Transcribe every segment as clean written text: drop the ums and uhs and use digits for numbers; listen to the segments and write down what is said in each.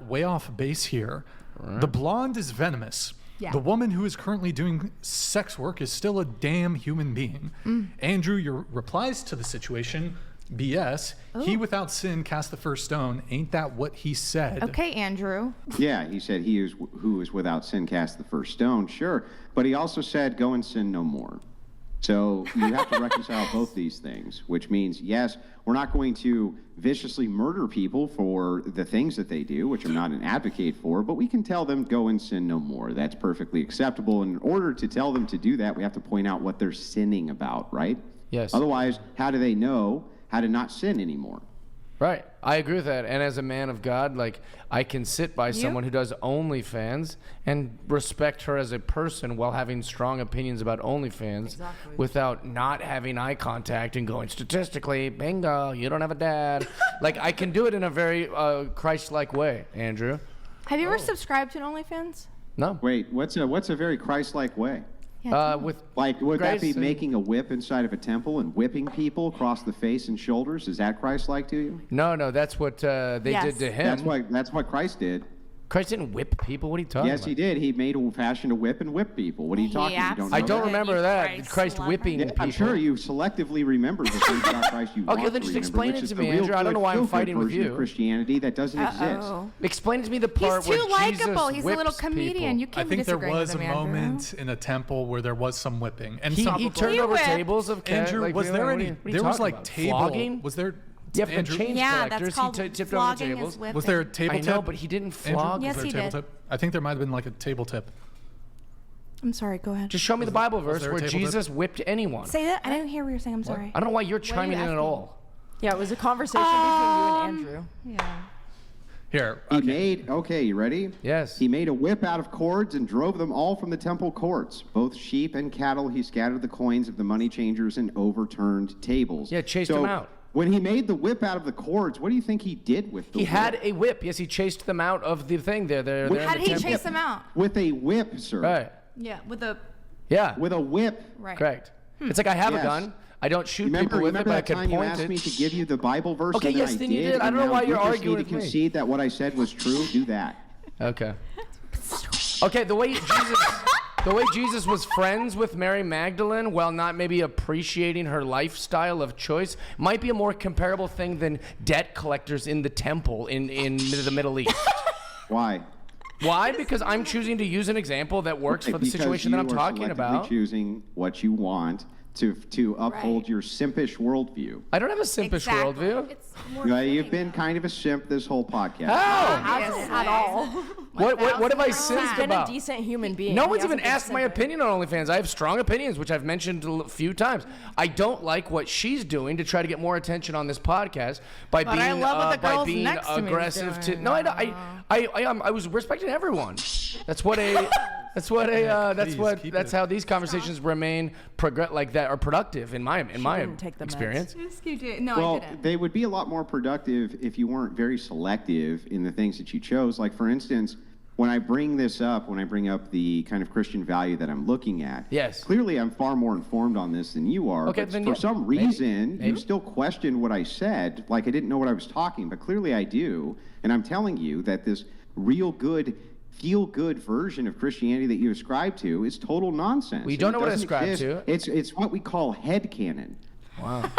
way off base here. The blonde is venomous. Yeah. The woman who is currently doing sex work is still a damn human being. Andrew, your replies to the situation, BS. He without sin cast the first stone. Ain't that what he said? Okay, Andrew. Yeah, he said who is without sin cast the first stone, sure. But he also said, go and sin no more. So you have to reconcile both these things, which means, yes, we're not going to viciously murder people for the things that they do, which I'm not an advocate for, but we can tell them, go and sin no more. That's perfectly acceptable. And in order to tell them to do that, we have to point out what they're sinning about, right? Yes. Otherwise, how do they know how to not sin anymore? Right. I agree with that. And as a man of God, like, I can sit by someone who does OnlyFans and respect her as a person while having strong opinions about OnlyFans without not having eye contact and going, statistically, bingo, you don't have a dad. Like, I can do it in a very Christ-like way, Andrew. Have you ever subscribed to an OnlyFans? No. Wait, what's a very Christ-like way? With Like, would that be grace and- making a whip inside of a temple and whipping people across the face and shoulders? Is that Christ-like to you? No, that's what they did to him. That's what Christ did. Christ didn't whip people. What are you talking about? Yes, he did. He fashioned a whip and whipped people. What are you talking about? You don't know I don't that? remember that. Christ whipping people. I'm sure you selectively remember the things about Christ you want Okay, then to just remember, explain which it is to the me, real Andrew. I don't know good, why I'm feel-good fighting with version of you. Christianity that doesn't exist. Explain it to me the He's part where too likable. Jesus He's a little whips comedian. people. You can't I think there disagree was a with him, Andrew. moment in a temple where there was some whipping. And He some, turned He over whipped. tables of Andrew, like, was there what are any? you There was talking like about? table. Flogging? Was there? Yeah, for Andrew, change Yeah, collectors, that's called he tipped over flogging tables. is whipping. was there a table I tip? know, but he didn't flog. Yes, was there a he table did. tip? I think there might have been like a table tip. I'm sorry, go ahead. Just show me the Bible verse there a where table tip? Jesus whipped anyone. Say that. I didn't hear what you're saying. I'm sorry. I don't know why you're chiming in at asking? all. Yeah, it was a conversation between you and Andrew. Yeah. Here, You ready? Yes. He made a whip out of cords and drove them all from the temple courts. Both sheep and cattle, he scattered the coins of the money changers and overturned tables. Yeah, chased them out. When he made the whip out of the cords, what do you think he did with the He whip? had a whip. Yes, he chased them out of the thing there. How did he chase them out? With a whip, sir. Right. Yeah, with a Yeah. With a whip. right. Correct. It's like I have a Yes. gun. I don't shoot Remember, people with it, remember but I that can time you point asked it. me to give you the Bible verse? Okay, and yes, I then you did. I and don't know now why you you're just arguing need to with me. concede that what I said was true. Do that. Okay. Okay, the way Jesus was friends with Mary Magdalene while not maybe appreciating her lifestyle of choice might be a more comparable thing than debt collectors in the temple in the Middle East. Why? Why? Because I'm choosing to use an example that works for the situation that I'm talking about. Choosing what you want to uphold Right. your simpish worldview. I don't have a simpish worldview. It's more You've fitting, been though. kind of a simp this whole podcast. How? Hasn't at all. What have I He's simped He's been a about? decent human being. No He one's even hasn't been asked my simping. opinion on OnlyFans. I have strong opinions, which I've mentioned a few times. I don't like what she's doing to try to get more attention on this podcast by But being I love what the by girls being next to me is aggressive to. doing. No, I was respecting everyone. That's what how these conversations remain like that are productive in my didn't take the meds. experience. Yes, you did. No, I Well, didn't. they would be a lot more productive if you weren't very selective in the things that you chose. Like, for instance, when I bring up the kind of Christian value that I'm looking at, Yes. clearly I'm far more informed on this than you are. Okay, but then for yeah, some maybe. reason, Maybe. you still question what I said, like I didn't know what I was talking, but clearly I do. And I'm telling you that this real good, feel-good version of Christianity that you ascribe to is total nonsense. We don't know It what I doesn't ascribe exist. to. It's what we call headcanon. Wow.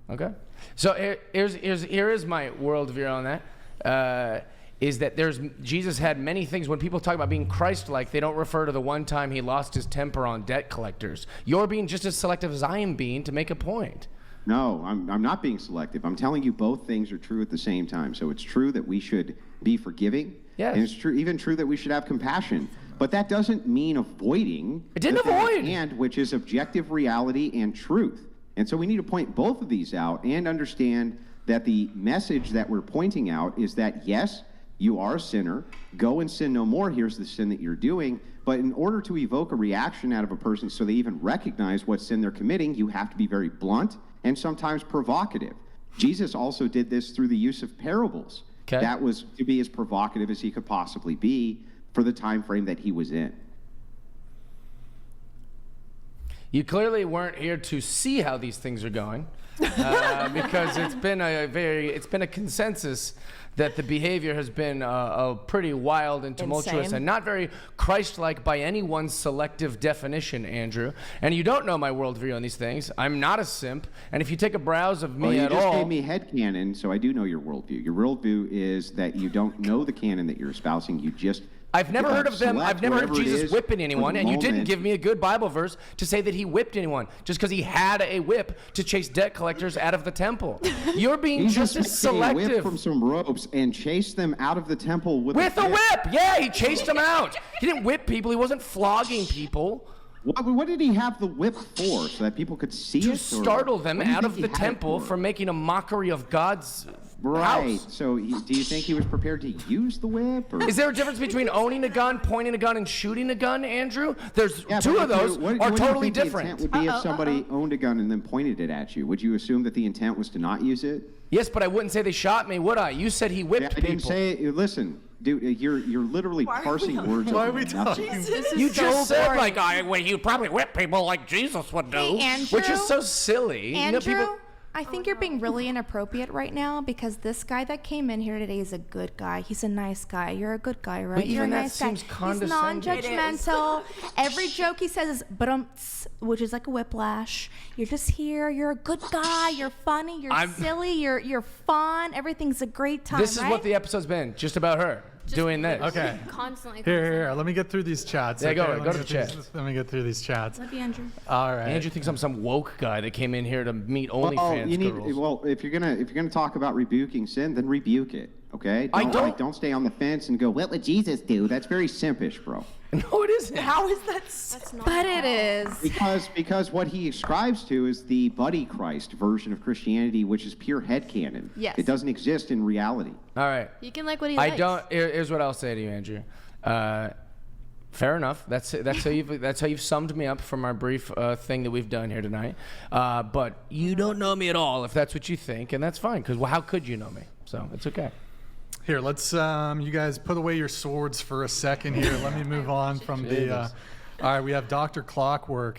Okay. So here is my worldview on that. Is that Jesus had many things. When people talk about being Christ-like, they don't refer to the one time he lost his temper on debt collectors. You're being just as selective as I am being to make a point. No, I'm not being selective. I'm telling you both things are true at the same time. So it's true that we should be forgiving. Yes. And it's even true that we should have compassion. But that doesn't mean avoiding. It didn't the thing at avoid. hand, which is objective reality and truth. And so we need to point both of these out and understand that the message that we're pointing out is that, yes, you are a sinner. Go and sin no more. Here's the sin that you're doing. But in order to evoke a reaction out of a person so they even recognize what sin they're committing, you have to be very blunt and sometimes provocative. Jesus also did this through the use of parables. Okay. That was to be as provocative as he could possibly be for the time frame that he was in. You clearly weren't here to see how these things are going, because it's been a consensus that the behavior has been a pretty wild and tumultuous Insane. and not very Christ-like by anyone's selective definition, Andrew. And you don't know my worldview on these things. I'm not a simp. And if you take a browse of me Well, you at just all, gave me headcanon, so I do know your worldview. Your worldview is that you don't know the canon that you're espousing. You just I've never heard of them. select I've never heard of whatever it Jesus is whipping for anyone, the and you didn't moment. give me a good Bible verse to say that he whipped anyone just because he had a whip to chase debt collectors out of the temple. You're being Jesus just as took a whip selective. from some ropes and chased them out of the temple with With a whip! Yeah, he chased them out. He didn't whip people. He wasn't flogging people. What did he have the whip for? So that people could see To it? Or startle them what do you out think of he the had it temple for? for making a mockery of God's Right. house. So do you think he was prepared to use the whip? Or? Is there a difference between owning a gun, pointing a gun, and shooting a gun, Andrew? There's Yeah, two but of if you- those what are do you totally think the different. intent would be if somebody owned a gun and then pointed it at you? Would you assume that the intent was to not use it? Yes, but I wouldn't say they shot me, would I? You said he whipped Yeah, I people. didn't say. Listen, dude, you're literally parsing words. Why are over we nothing. talking? This is You so just said boring. well, you'd probably whip people like Jesus would do, Hey, Andrew? which is so silly. Andrew, You know, people, I think you're being really inappropriate right now because this guy that came in here today is a good guy. He's a nice guy. You're a good guy, right? But You're even a that nice seems guy. condescending. He's non-judgmental. Every joke he says is "but-umts," which is like a whiplash. You're just here. You're a good guy. You're funny. You're silly. You're fun. Everything's a great time. this is right? what the episode's been, just about her doing this. Okay. Constantly. Here. Let me get through these chats. Yeah, okay? go Let me to the get through chat. these- Let me get through these chats. Love you, Andrew. All right. Andrew thinks I'm some woke guy that came in here to meet Well, OnlyFans you need. girls. Well, if you're gonna talk about rebuking sin, then rebuke it. Okay. I don't- like, don't stay on the fence and go, "What would Jesus do?" That's very simpish, bro. No, it isn't. How is that? That's not But it is. Because what he ascribes to is the buddy Christ version of Christianity, which is pure headcanon. Yes. It doesn't exist in reality. All right. You can like what he I likes. don't. Here's what I'll say to you, Andrew. Fair enough. That's how you've summed me up from our brief thing that we've done here tonight. But you don't know me at all, if that's what you think, and that's fine. Because how could you know me? So it's okay. Here, let's you guys put away your swords for a second here. Let me move on from the. All right, we have Dr. Clockwork.